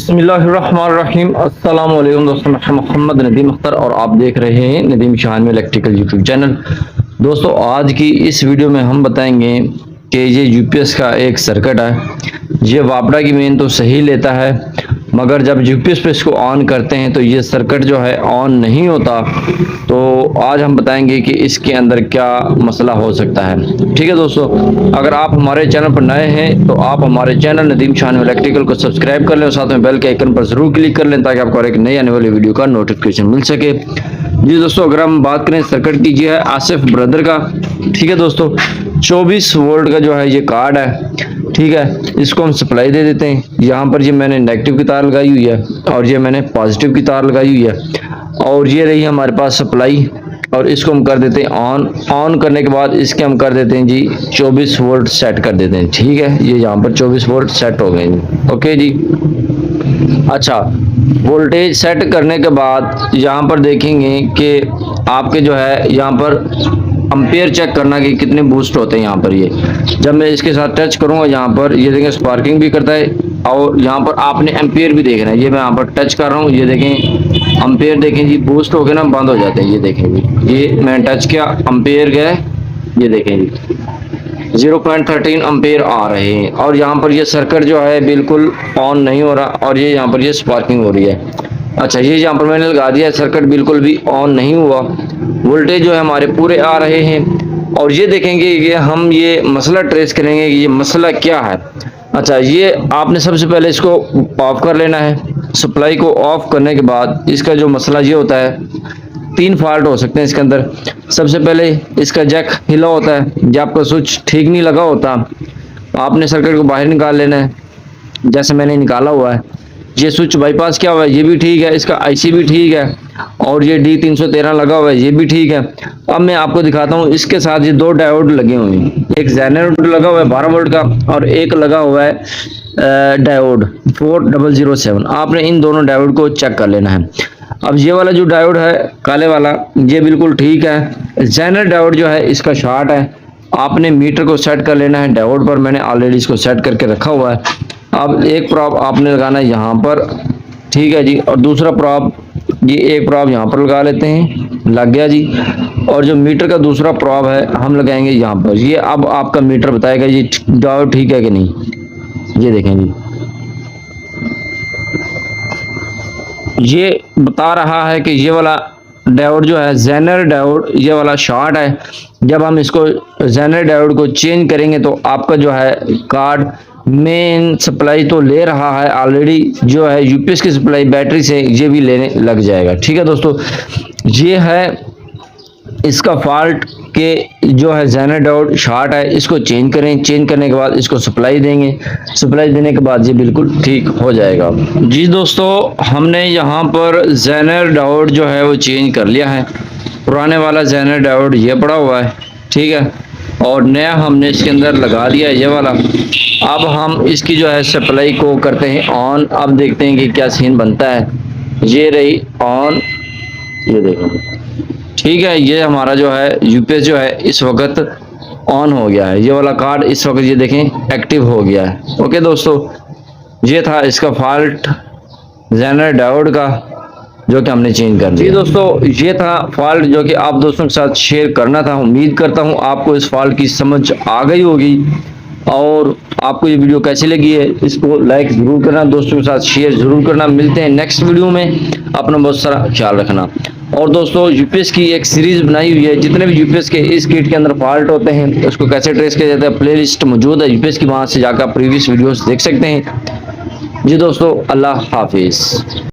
बिस्मिल्लाहिर्रहमानिर्रहीम। अस्सलाम वालेकुम दोस्तों, मैं मोहम्मद नदीम अख्तर और आप देख रहे हैं नदीम शाहान इलेक्ट्रिकल यूट्यूब चैनल। दोस्तों, आज की इस वीडियो में हम बताएंगे कि ये यूपीएस का एक सर्किट है। ये वापडा की मेन तो सही लेता है, मगर जब यूपीएस पे इसको ऑन करते हैं तो ये सर्किट जो है ऑन नहीं होता। तो आज हम बताएंगे कि इसके अंदर क्या मसला हो सकता है। ठीक है दोस्तों, अगर आप हमारे चैनल पर नए हैं तो आप हमारे चैनल नदीम शाहान इलेक्ट्रिकल को सब्सक्राइब कर लें और साथ में बेल के आइकन पर जरूर क्लिक कर लें ताकि आपको एक नई आने वाली वीडियो का नोटिफिकेशन मिल सके। जी दोस्तों, अगर हम बात करें सर्किट की, जी है आसिफ ब्रदर का। ठीक है दोस्तों, 24 वोल्ट का जो है ये कार्ड है। ठीक है, इसको हम सप्लाई दे देते हैं। यहाँ पर ये मैंने नेगेटिव की तार लगाई हुई है और ये मैंने पॉजिटिव की तार लगाई हुई है और ये रही हमारे पास सप्लाई। और इसको हम कर देते हैं ऑन। ऑन करने के बाद इसके हम कर देते हैं जी 24 वोल्ट सेट कर देते हैं। ठीक है, ये यहाँ पर 24 वोल्ट सेट हो गए जी। ओके जी। अच्छा, वोल्टेज सेट करने के बाद यहाँ पर देखेंगे कि आपके जो है यहाँ पर अम्पेयर चेक करना कि कितने बूस्ट होते हैं। यहाँ पर ये जब मैं इसके साथ टच करूँगा, यहाँ पर ये देखें स्पार्किंग भी करता है और यहाँ पर आपने एम्पेयर भी देखना है। ये मैं यहाँ पर टच कर रहा हूँ, ये देखें अम्पेयर देखें जी, बूस्ट हो गए ना, बंद हो जाते हैं। ये देखें जी, ये मैंने टच किया, अम्पेयर गए, ये देखें जी 0.13 अम्पेयर आ रहे हैं। और यहाँ पर ये सर्किट जो है बिल्कुल ऑन नहीं हो रहा और ये यहाँ पर ये स्पार्किंग हो रही है। अच्छा, ये यहाँ पर मैंने लगा दिया, सर्किट बिल्कुल भी ऑन नहीं हुआ। वोल्टेज जो है हमारे पूरे आ रहे हैं और ये देखेंगे कि हम ये मसला ट्रेस करेंगे कि ये मसला क्या है। अच्छा, ये आपने सबसे पहले इसको ऑफ कर लेना है। सप्लाई को ऑफ करने के बाद इसका जो मसला ये होता है, 3 फॉल्ट हो सकते हैं इसके अंदर। सबसे पहले इसका जैक हिला होता है, जब आपका स्विच ठीक नहीं लगा होता, आपने सर्किट को बाहर निकाल लेना है जैसे मैंने निकाला हुआ है। ये स्विच बाईपास किया हुआ है, ये भी ठीक है, इसका आईसी भी ठीक है और ये D313 लगा हुआ है, ये भी ठीक है। अब मैं आपको दिखाता हूँ, इसके साथ ये 2 डायोड लगे हुए हैं। एक जेनरेटर लगा हुआ है 12 वोल्ट का और एक लगा हुआ है डायोड 4007। आपने इन दोनों डायोड को चेक कर लेना है। अब ये वाला जो डायोड है काले वाला, ये बिल्कुल ठीक है। जेनर डायोड जो है इसका शॉर्ट है। आपने मीटर को सेट कर लेना है डायोड पर। मैंने ऑलरेडी इसको सेट करके रखा हुआ है। अब एक प्रॉब आपने लगाना है यहाँ पर, ठीक है जी, और दूसरा प्रॉब, ये एक प्रॉब यहाँ पर लगा लेते हैं, लग गया जी। और जो मीटर का दूसरा प्रॉब है हम लगाएंगे यहाँ पर। ये अब आपका मीटर बताएगा ये डायोड ठीक है कि नहीं। ये देखें जी, ये बता रहा है कि ये वाला डायोड जो है जेनर डायोड, ये वाला शॉर्ट है। जब हम इसको जेनर डायोड को चेंज करेंगे तो आपका जो है कार्ड मेन सप्लाई तो ले रहा है ऑलरेडी, जो है यूपीएस की सप्लाई बैटरी से ये भी लेने लग जाएगा। ठीक है दोस्तों, ये है इसका फॉल्ट के जो है जेनर डायोड शॉर्ट है। इसको चेंज करें, चेंज करने के बाद इसको सप्लाई देंगे। सप्लाई देने के बाद ये बिल्कुल ठीक हो जाएगा। जी दोस्तों, हमने यहाँ पर जेनर डायोड जो है वो चेंज कर लिया है। पुराने वाला जेनर डायोड ये पड़ा हुआ है, ठीक है, और नया हमने इसके अंदर लगा दिया है ये वाला। अब हम इसकी जो है सप्लाई को करते हैं ऑन। अब देखते हैं कि क्या सीन बनता है। ये रही ऑन, ये देखो, ठीक है। ये हमारा जो है यूपीएस जो है इस वक्त ऑन हो गया है। ये वाला कार्ड इस वक्त ये देखें एक्टिव हो गया है। ओके दोस्तों, ये था इसका फॉल्ट जेनर डायोड का जो कि हमने चेंज कर दिया। जी दोस्तों, ये था फॉल्ट जो कि आप दोस्तों के साथ शेयर करना था। उम्मीद करता हूँ आपको इस फॉल्ट की समझ आ गई होगी और आपको ये वीडियो कैसी लगी है इसको लाइक जरूर करना, दोस्तों के साथ शेयर जरूर करना। मिलते हैं नेक्स्ट वीडियो में, अपना बहुत सारा ख्याल रखना। और दोस्तों, यूपीएस की एक सीरीज बनाई हुई है, जितने भी यूपीएस के इस किट के अंदर फॉल्ट होते हैं उसको कैसे ट्रेस किया जाता है, प्लेलिस्ट मौजूद है यूपीएस की, वहां से जाकर प्रीवियस वीडियोस देख सकते हैं। जी दोस्तों, अल्लाह हाफिज।